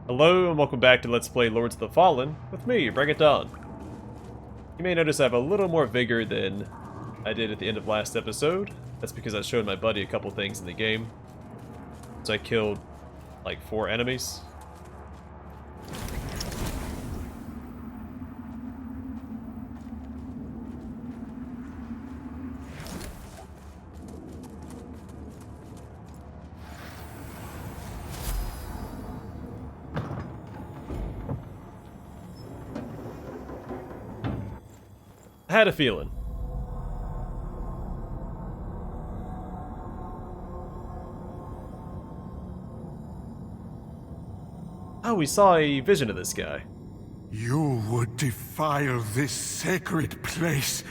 Hello and welcome back to Let's Play Lords of the Fallen with me, Bring It On. You may notice I have a little more vigor than I did at the end of last episode. That's because I showed my buddy a couple things in the game. So I killed like 4 enemies. I had a feeling. Oh, we saw a vision of this guy. You would defile this sacred place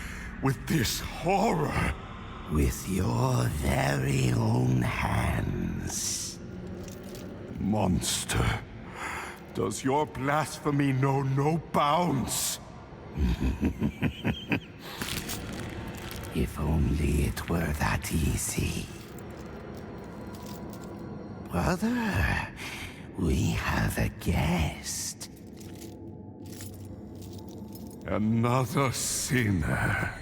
with this horror. With your very own hands. Monster, does your blasphemy know no bounds? If only it were that easy. Brother, we have a guest. Another sinner.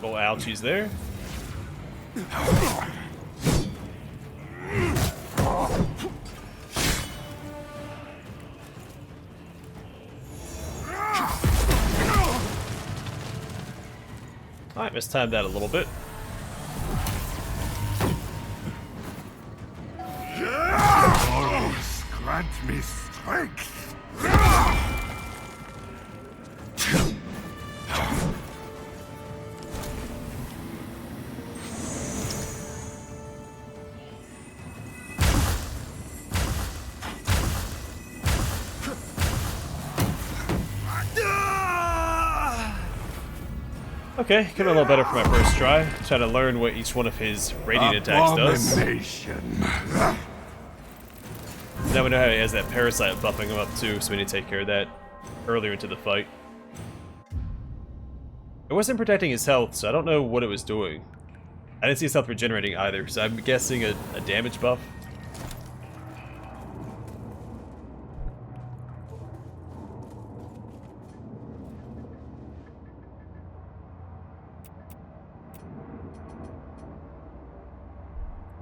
Oh, ouchies there. Alright, mistimed that a little bit. Horrors grant me strength. Okay, coming a little better for my first try. Try to learn what each one of his radiant attacks does. Abomination. Now we know how he has that parasite buffing him up too, so we need to take care of that earlier into the fight. It wasn't protecting his health, so I don't know what it was doing. I didn't see his health regenerating either, so I'm guessing a damage buff.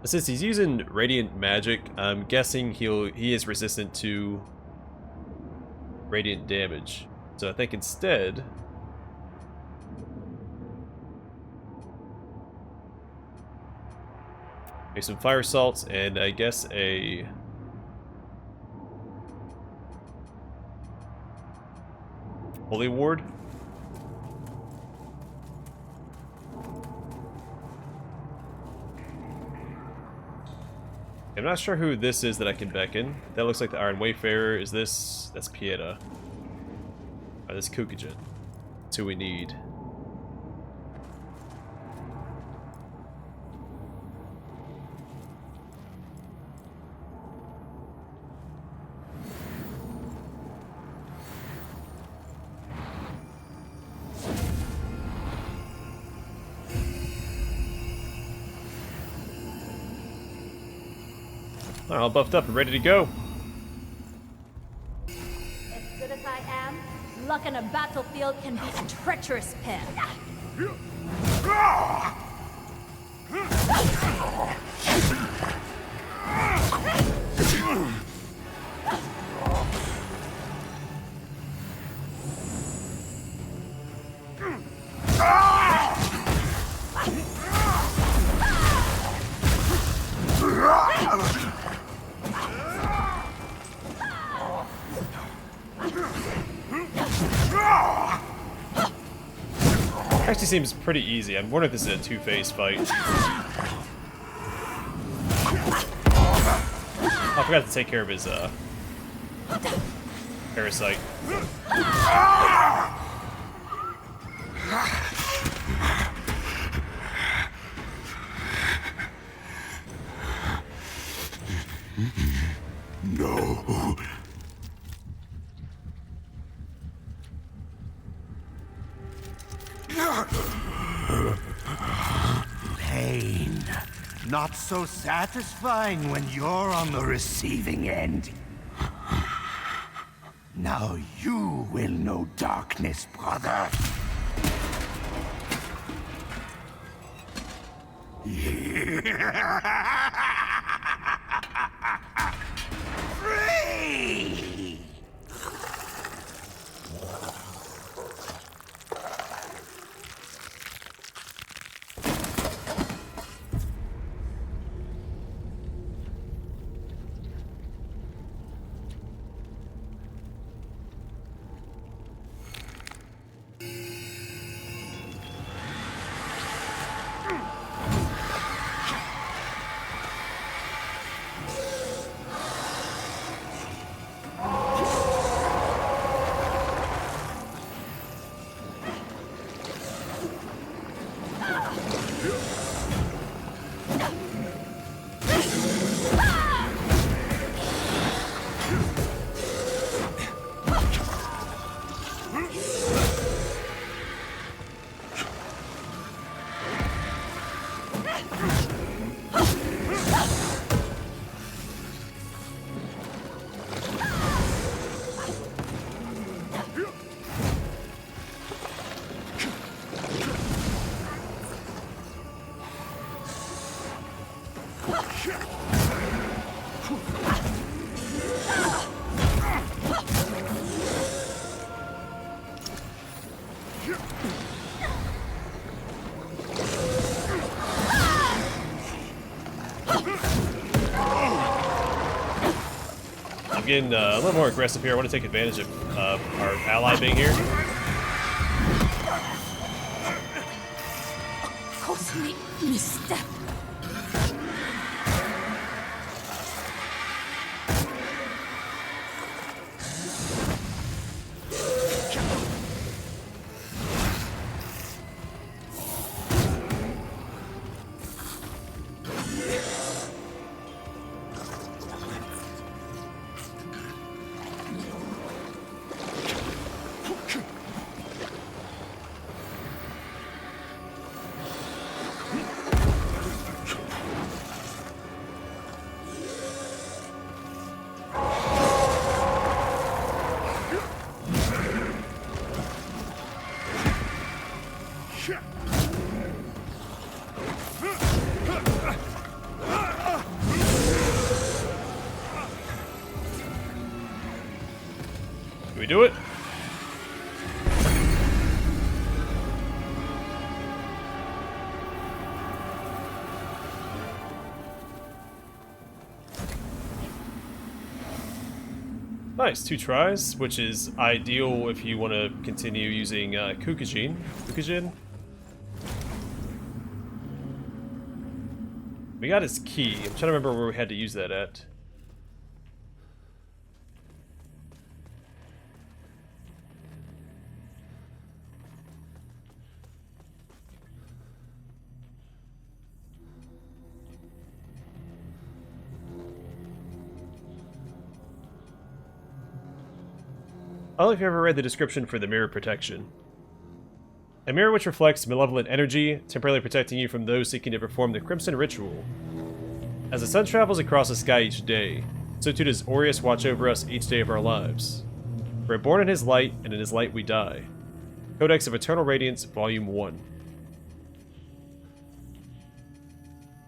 Since he's using radiant magic, I'm guessing he is resistant to radiant damage. So I think instead make some fire salts and I guess a holy ward. I'm not sure who this is that I can beckon. That looks like the Iron Wayfarer. Is this? That's Pieta. Oh, this is Kukujin. That's who we need. Alright, all buffed up and ready to go. As good as I am, luck on a battlefield can be a treacherous pair. Actually seems pretty easy. I'm wondering if this is a two-phase fight. forgot to take care of his parasite. No. Pain. Not so satisfying when you're on the receiving end. Now you will know darkness, brother. Free! I'm getting a little more aggressive here. I want to take advantage of our ally being here. Costly misstep. Can we do it? Nice, 2 tries, which is ideal if you want to continue using Kukujin. We got his key. I'm trying to remember where we had to use that at. I don't know if you ever read the description for the mirror protection. A mirror which reflects malevolent energy, temporarily protecting you from those seeking to perform the Crimson Ritual. As the sun travels across the sky each day, so too does Aureus watch over us each day of our lives. We're born in his light, and in his light we die. Codex of Eternal Radiance, Volume 1.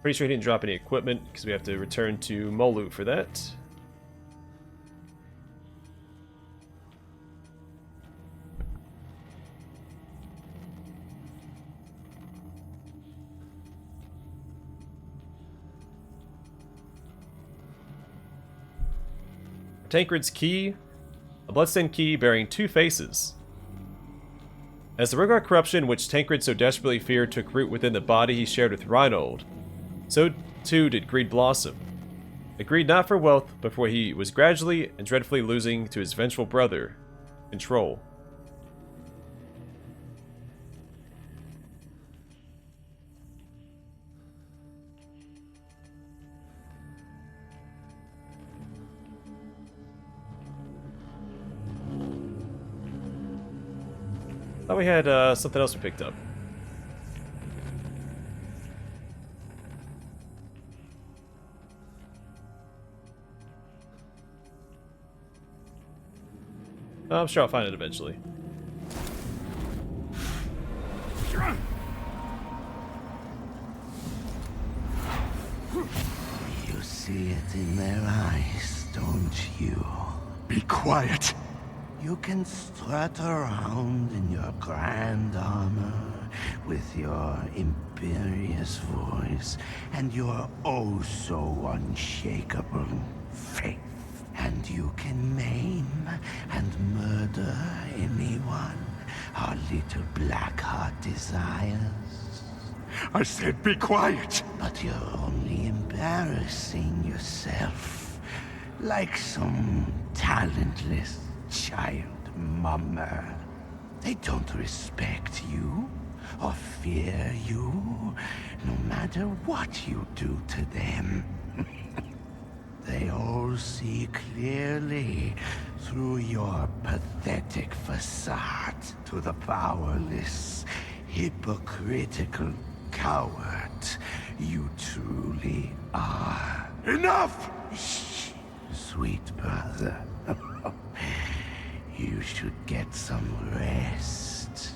Pretty sure he didn't drop any equipment, because we have to return to Molu for that. Tancred's key, a bloodstained key bearing 2 faces. As the Rogar corruption which Tancred so desperately feared took root within the body he shared with Reinhold, so too did greed blossom. agreed not for wealth, but for he was gradually and dreadfully losing to his vengeful brother, control. Thought we had something else we picked up. I'm sure I'll find it eventually. You see it in their eyes, don't you? Be quiet. You can strut around in your grand armor with your imperious voice and your oh-so unshakable faith. And you can maim and murder anyone our little black heart desires. I said be quiet. But you're only embarrassing yourself, like some talentless child mummer. They don't respect you or fear you, no matter what you do to them. They all see clearly through your pathetic facade to the powerless, hypocritical coward you truly are. Enough! Shh, sweet brother. You should get some rest.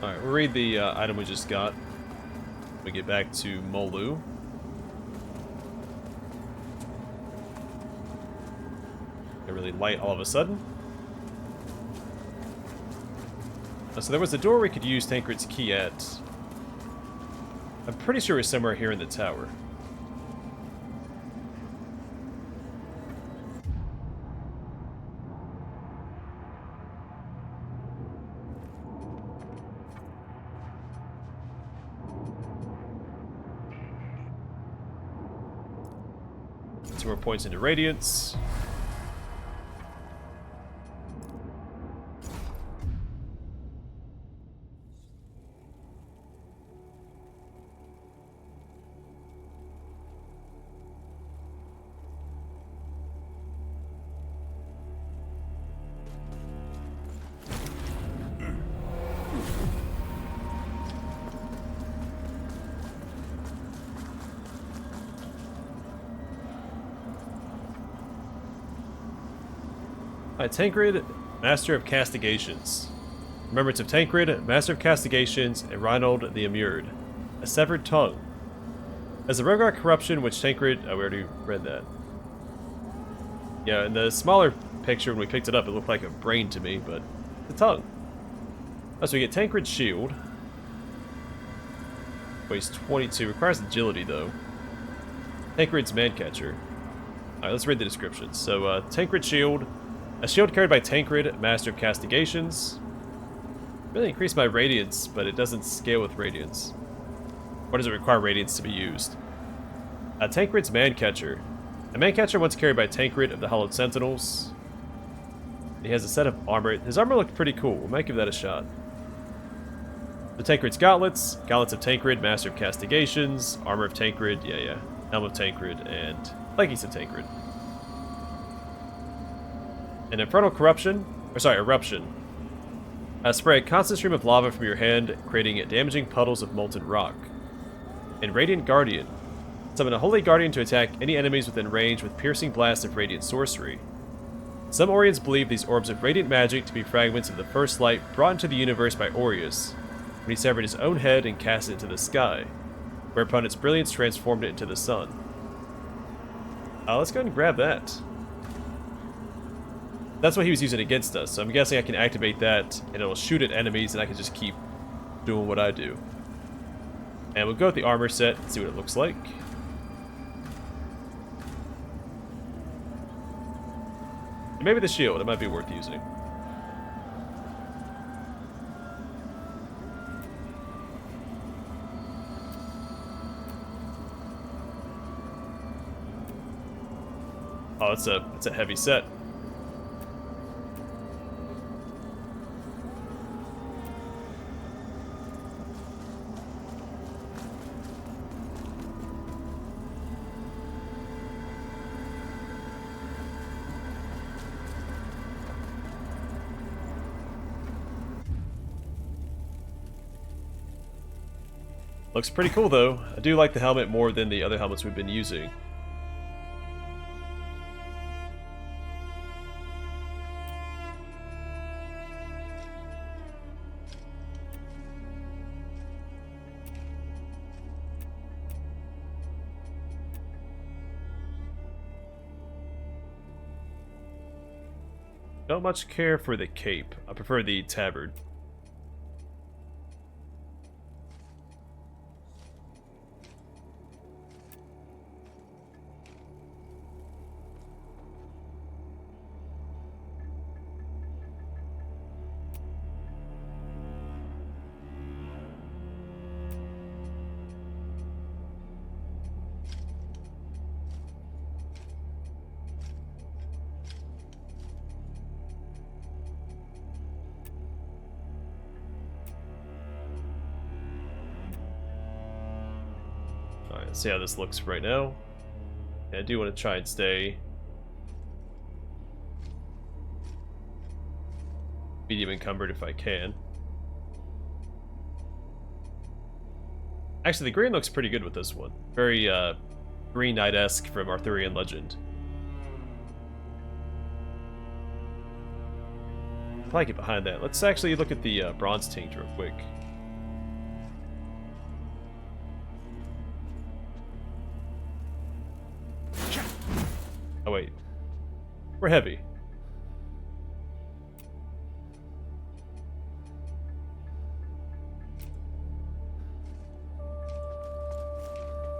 Alright, we'll read the item we just got. We get back to Molu. Got really light all of a sudden. So there was a door we could use Tancred's key at. I'm pretty sure it's somewhere here in the tower. Two more points into Radiance. Tancred, Master of Castigations. Remembrance of Tancred, Master of Castigations, and Reinald the Immured. A severed tongue. As the Rogar corruption which Tancred... Oh, we already read that. Yeah, in the smaller picture when we picked it up, it looked like a brain to me, but the tongue. So we get Tancred's shield. Weighs 22. Requires agility, though. Tancred's Mancatcher. Alright, let's read the description. So, Tancred's shield. A shield carried by Tancred, Master of Castigations. Really increased my Radiance, but it doesn't scale with Radiance. Or does it require Radiance to be used? Tancred's Mancatcher. A Mancatcher once carried by Tancred of the Hallowed Sentinels. He has a set of armor. His armor looked pretty cool. We might give that a shot. The Tancred's Gauntlets. Gauntlets of Tancred, Master of Castigations. Armor of Tancred, yeah. Helm of Tancred, and Leggings of Tancred. An Infernal Eruption. Spray a constant stream of lava from your hand, creating damaging puddles of molten rock. And Radiant Guardian. Summon a Holy Guardian to attack any enemies within range with piercing blasts of Radiant Sorcery. Some Orions believe these orbs of Radiant magic to be fragments of the first light brought into the universe by Aureus, when he severed his own head and cast it into the sky, whereupon its brilliance transformed it into the sun. Let's go ahead and grab that. That's what he was using against us, so I'm guessing I can activate that, and it'll shoot at enemies, and I can just keep doing what I do. And we'll go with the armor set and see what it looks like. And maybe the shield, it might be worth using. Oh, it's a heavy set. Looks pretty cool though. I do like the helmet more than the other helmets we've been using. Don't much care for the cape. I prefer the tabard. Alright, let's see how this looks right now. Yeah, I do want to try and stay medium encumbered if I can. Actually, the green looks pretty good with this one. Very Green Knight-esque from Arthurian legend. Probably get behind that. Let's actually look at the bronze tinct real quick. Oh wait, we're heavy.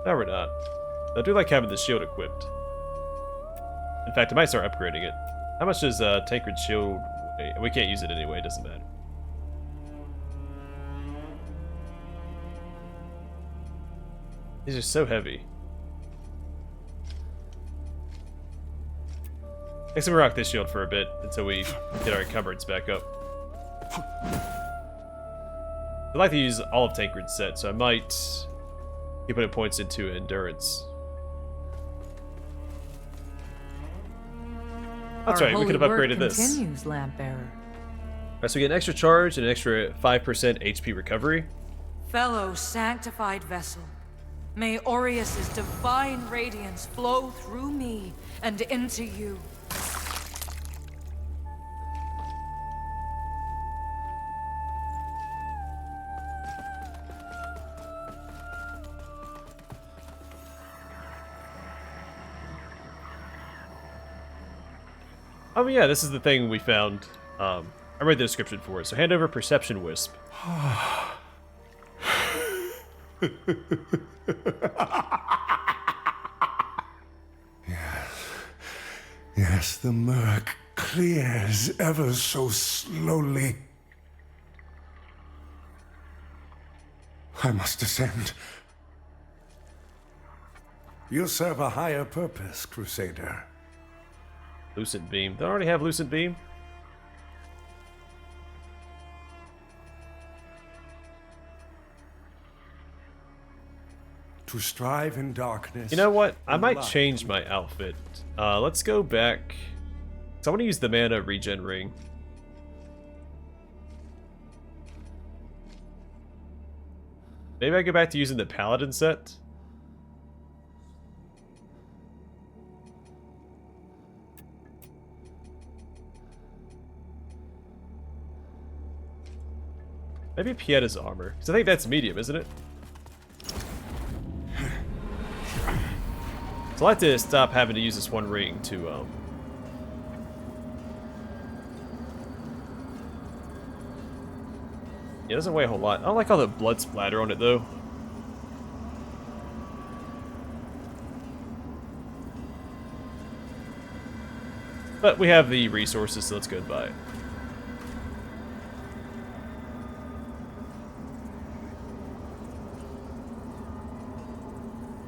No, we're not. I do like having the shield equipped. In fact, I might start upgrading it. How much does Tancred's shield weigh? We can't use it anyway, it doesn't matter. These are so heavy. Next time we rock this shield for a bit until we get our encumbrance back up. I'd like to use all of Tancred's set, so I might keep putting points into endurance. That's right, we could have upgraded this. Continues, lamp bearer. Alright, so we get an extra charge and an extra 5% HP recovery. Fellow sanctified vessel, may Aureus' divine radiance flow through me and into you. Oh yeah, this is the thing we found. I read the description for it. So hand over Perception Wisp. Yes, the murk clears ever so slowly. I must descend. You serve a higher purpose, Crusader. Lucent Beam. They already have Lucent Beam? To strive in darkness. You know what? I and might light. change my outfit. Let's go back. So I want to use the mana regen ring. Maybe I go back to using the paladin set. Maybe Pieda's armor, because I think that's medium, isn't it? So I like to stop having to use this one ring to, yeah, it doesn't weigh a whole lot. I don't like all the blood splatter on it, though. But we have the resources, so let's go and buy it.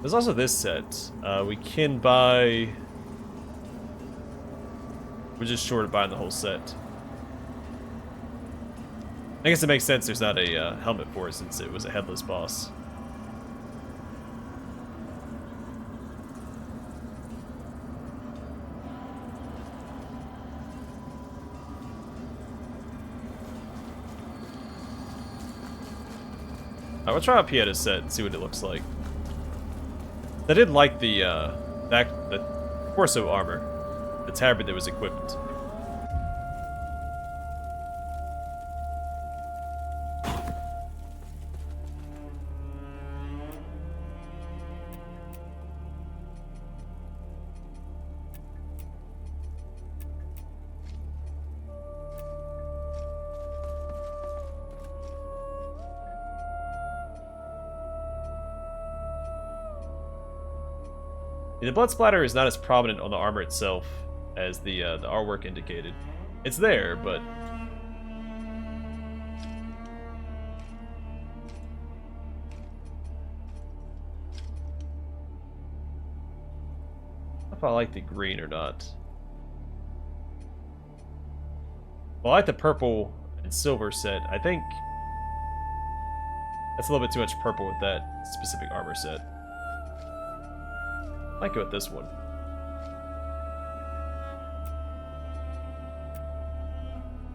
There's also this set. We can buy We're just short of buying the whole set. I guess it makes sense there's not a helmet for it since it was a headless boss. Alright, we'll try out Pieda's set and see what it looks like. I did like the torso armor, the tabard that was equipped. The blood splatter is not as prominent on the armor itself as the artwork indicated. It's there, but I don't know if I like the green or not. Well, I like the purple and silver set. I think that's a little bit too much purple with that specific armor set. I might go with this one.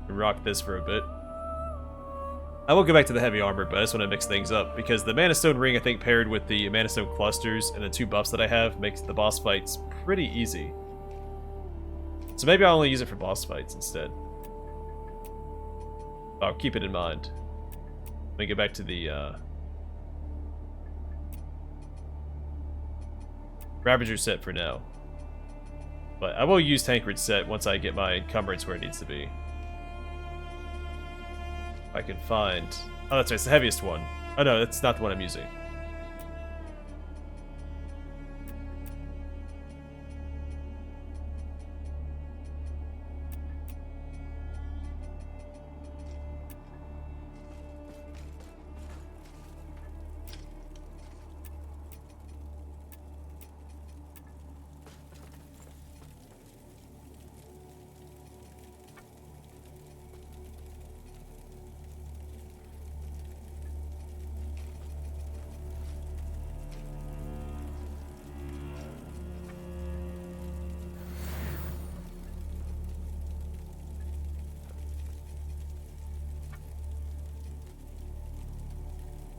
Rock this for a bit. I will go back to the heavy armor, but I just want to mix things up because the Mana Stone ring, I think, paired with the Mana Stone clusters and the 2 buffs that I have, makes the boss fights pretty easy. So maybe I'll only use it for boss fights instead. I'll keep it in mind. Let me get back to the Ravager set for now. But I will use Tancred set once I get my encumbrance where it needs to be. If I can find... Oh, that's right, it's the heaviest one. Oh no, that's not the one I'm using.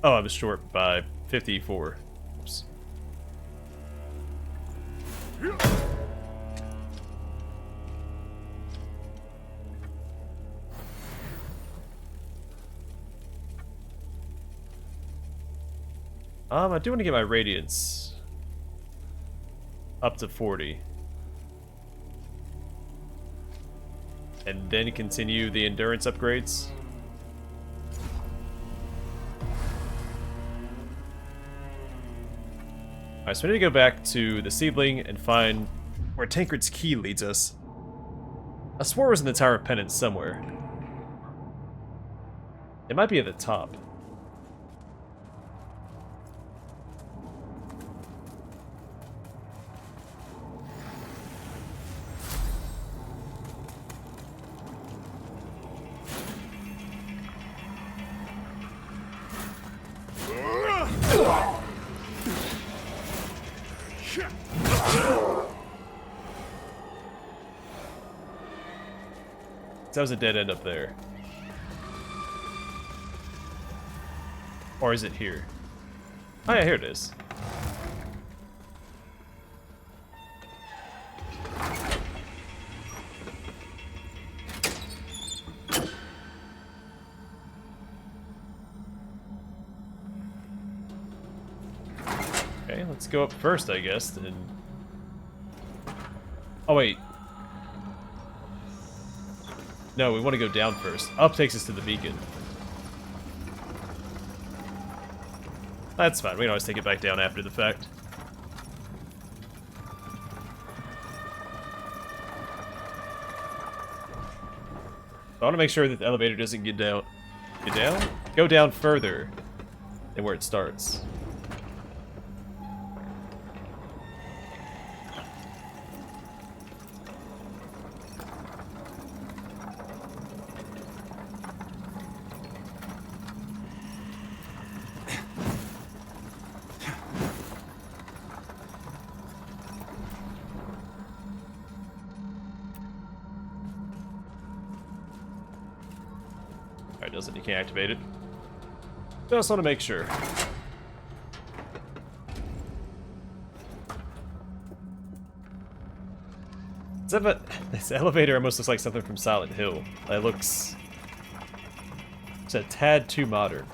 Oh, I was short by 54. Oops. I do want to get my radiance up to 40. And then continue the endurance upgrades. Alright, so we need to go back to the Seedling and find where Tancred's key leads us. I swore it was in the Tower of Penance somewhere. It might be at the top. That was a dead end up there. Or is it here? Oh yeah, here it is. Okay, let's go up first, I guess, and... Oh wait. No, we want to go down first. Up takes us to the beacon. That's fine. We can always take it back down after the fact. I want to make sure that the elevator doesn't get down. Get down? Go down further than where it starts. Alright, doesn't. You can't activate it. Just want to make sure. This elevator almost looks like something from Silent Hill. It looks... It's a tad too modern.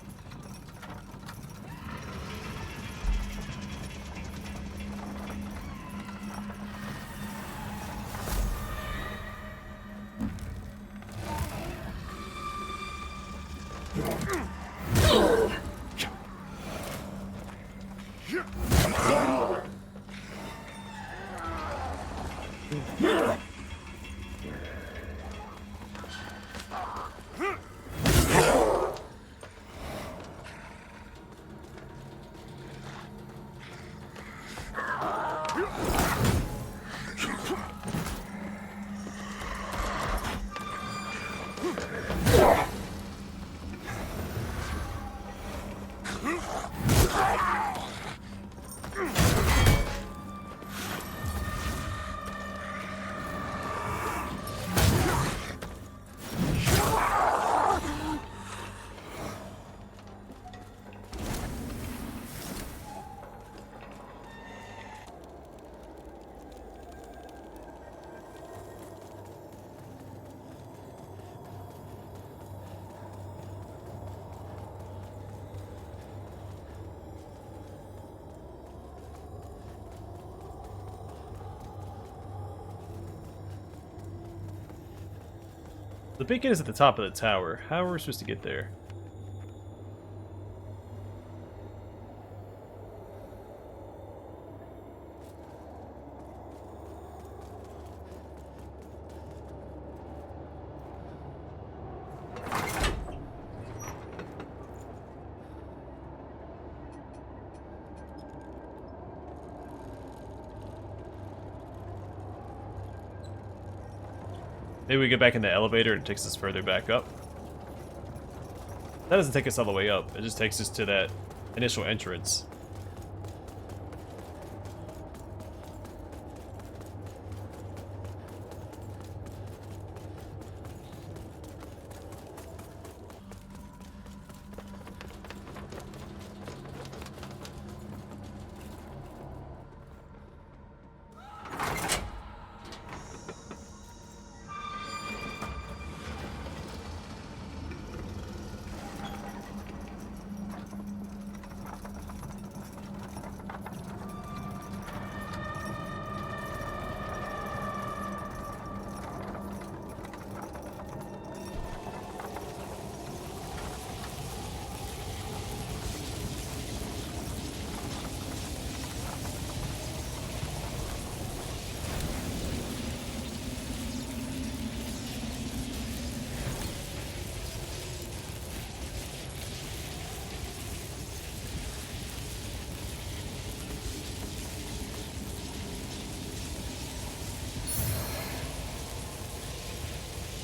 The beacon is at the top of the tower. How are we supposed to get there? Maybe we get back in the elevator and it takes us further back up. That doesn't take us all the way up. It just takes us to that initial entrance.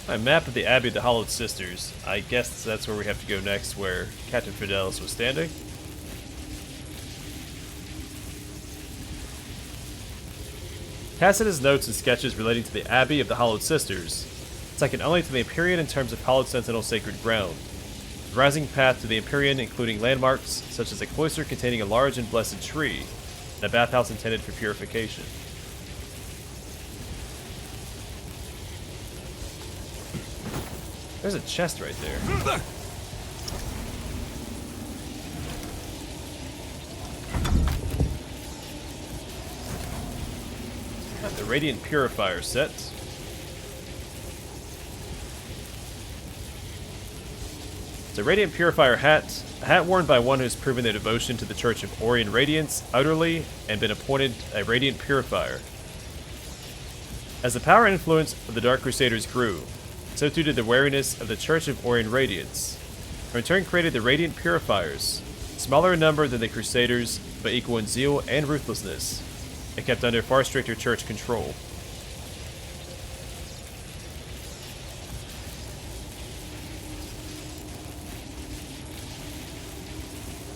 A map of the Abbey of the Hollowed Sisters. I guess that's where we have to go next, where Captain Fidelis was standing. Tacitus notes and sketches relating to the Abbey of the Hollowed Sisters, second only to the Empyrean in terms of Hallowed Sentinel sacred ground. The rising path to the Empyrean including landmarks such as a cloister containing a large and blessed tree, and a bathhouse intended for purification. There's a chest right there. Got the Radiant Purifier set. It's a Radiant Purifier hat, a hat worn by one who's proven their devotion to the Church of Aeon Radiance utterly and been appointed a Radiant Purifier. As the power and influence of the Dark Crusaders grew, so too did the wariness of the Church of Aeon Radiance, and in turn created the Radiant Purifiers, smaller in number than the Crusaders, but equal in zeal and ruthlessness, and kept under far stricter church control.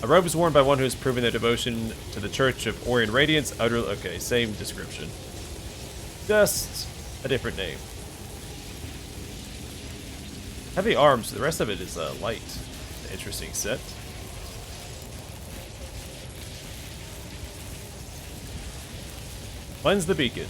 A robe is worn by one who has proven their devotion to the Church of Aeon Radiance utterly... Okay, same description. Just a different name. Heavy arms, the rest of it is light. Interesting set. Cleanse the beacon.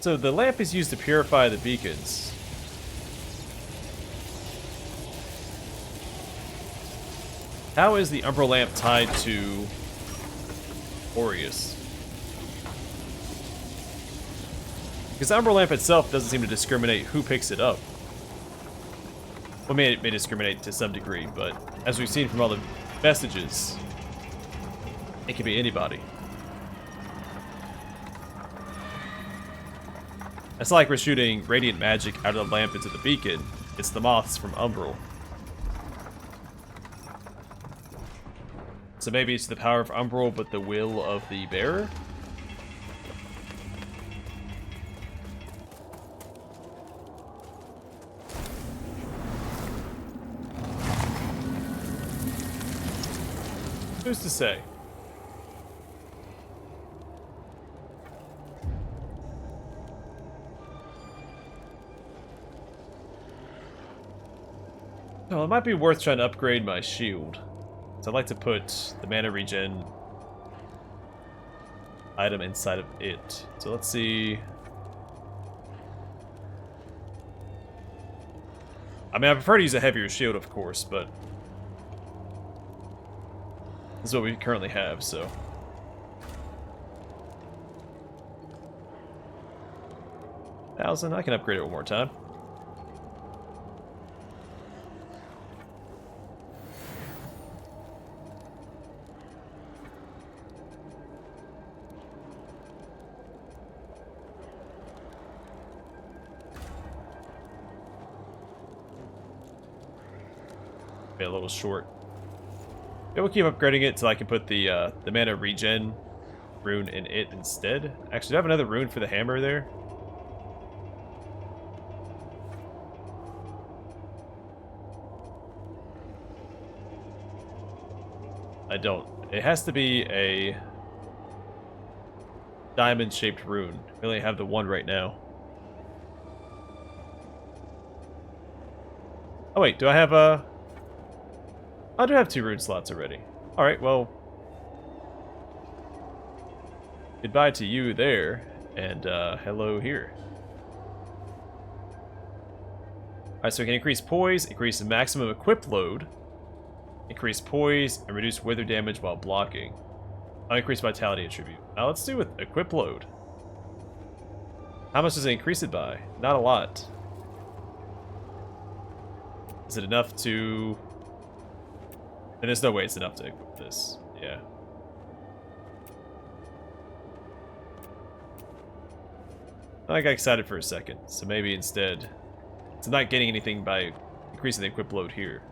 So the lamp is used to purify the beacons. How is the Umbral lamp tied to Aureus? Because the Umbral lamp itself doesn't seem to discriminate who picks it up. Well, it may discriminate to some degree, but as we've seen from all the messages, it can be anybody. It's not like we're shooting radiant magic out of the lamp into the beacon. It's the moths from Umbral. So maybe it's the power of Umbral, but the will of the bearer? Who's to say? Well, it might be worth trying to upgrade my shield. So I'd like to put the mana regen item inside of it. So let's see. I mean, I prefer to use a heavier shield, of course, but this is what we currently have, so. 1,000, I can upgrade it one more time. Be a little short. Yeah, we'll keep upgrading it until I can put the mana regen rune in it instead. Actually, do I have another rune for the hammer there? I don't. It has to be a diamond-shaped rune. We only have the one right now. Oh wait, do I have a... I do have 2 rune slots already. Alright, well... Goodbye to you there, and hello here. Alright, so we can increase poise, increase the maximum equip load, increase poise, and reduce wither damage while blocking. I'll increase vitality attribute. Now let's do with equip load. How much does it increase it by? Not a lot. Is it enough to... And there's no way it's enough to equip this. Yeah. I got excited for a second, so maybe instead... It's not getting anything by increasing the equip load here.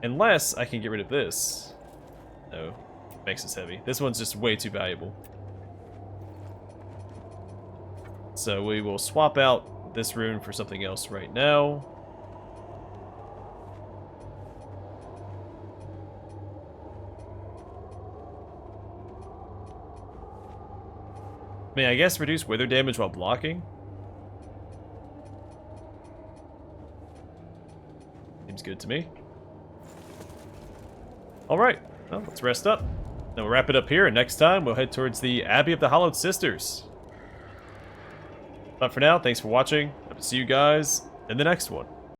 Unless I can get rid of this. No. Makes us heavy. This one's just way too valuable. So we will swap out this rune for something else right now. I mean, I guess reduce wither damage while blocking. Seems good to me. Alright, well, let's rest up. Then we'll wrap it up here, and next time we'll head towards the Abbey of the Hallowed Sisters. But for now, thanks for watching. Hope to see you guys in the next one.